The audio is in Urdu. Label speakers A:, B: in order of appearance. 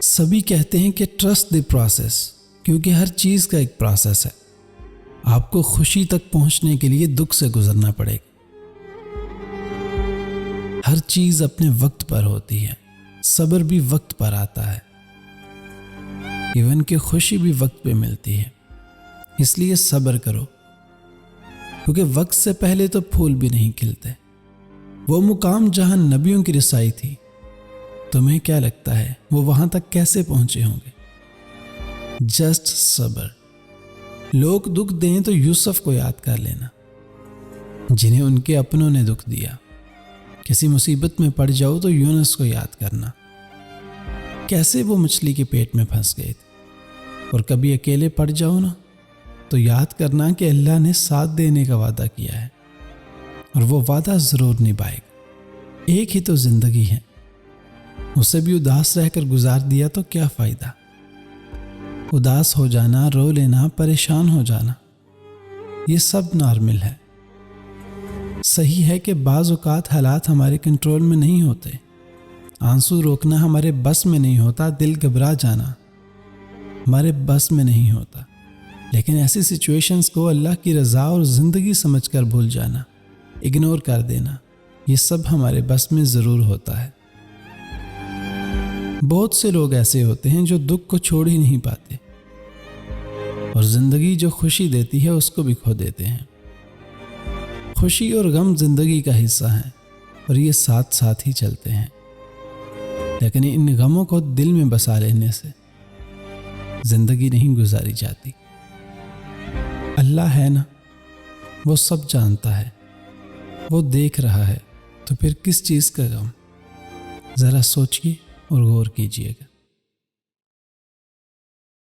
A: سبھی کہتے ہیں کہ ٹرسٹ دی پروسیس، کیونکہ ہر چیز کا ایک پروسیس ہے۔ آپ کو خوشی تک پہنچنے کے لیے دکھ سے گزرنا پڑے گا۔ ہر چیز اپنے وقت پر ہوتی ہے، صبر بھی وقت پر آتا ہے، ایون کہ خوشی بھی وقت پہ ملتی ہے۔ اس لیے صبر کرو، کیونکہ وقت سے پہلے تو پھول بھی نہیں کھلتے۔ وہ مقام جہاں نبیوں کی رسائی تھی، تمہیں کیا لگتا ہے وہ وہاں تک کیسے پہنچے ہوں گے؟ جسٹ صبر۔ لوگ دکھ دیں تو یوسف کو یاد کر لینا، جنہیں ان کے اپنوں نے دکھ دیا۔ کسی مصیبت میں پڑ جاؤ تو یونس کو یاد کرنا، کیسے وہ مچھلی کے پیٹ میں پھنس گئے تھے۔ اور کبھی اکیلے پڑ جاؤ نا تو یاد کرنا کہ اللہ نے ساتھ دینے کا وعدہ کیا ہے، اور وہ وعدہ ضرور نبھائے گا۔ ایک ہی تو زندگی ہے، اسے بھی اداس رہ کر گزار دیا تو کیا فائدہ؟ اداس ہو جانا، رو لینا، پریشان ہو جانا، یہ سب نارمل ہے۔ صحیح ہے کہ بعض اوقات حالات ہمارے کنٹرول میں نہیں ہوتے، آنسو روکنا ہمارے بس میں نہیں ہوتا، دل گھبرا جانا ہمارے بس میں نہیں ہوتا، لیکن ایسی سچویشنز کو اللہ کی رضا اور زندگی سمجھ کر بھول جانا، اگنور کر دینا، یہ سب ہمارے بس میں ضرور ہوتا ہے۔ بہت سے لوگ ایسے ہوتے ہیں جو دکھ کو چھوڑ ہی نہیں پاتے، اور زندگی جو خوشی دیتی ہے اس کو بھی کھو دیتے ہیں۔ خوشی اور غم زندگی کا حصہ ہیں، اور یہ ساتھ ساتھ ہی چلتے ہیں، لیکن ان غموں کو دل میں بسا لینے سے زندگی نہیں گزاری جاتی۔ اللہ ہے نا، وہ سب جانتا ہے، وہ دیکھ رہا ہے، تو پھر کس چیز کا غم؟ ذرا سوچیے اور غور کیجیے گا۔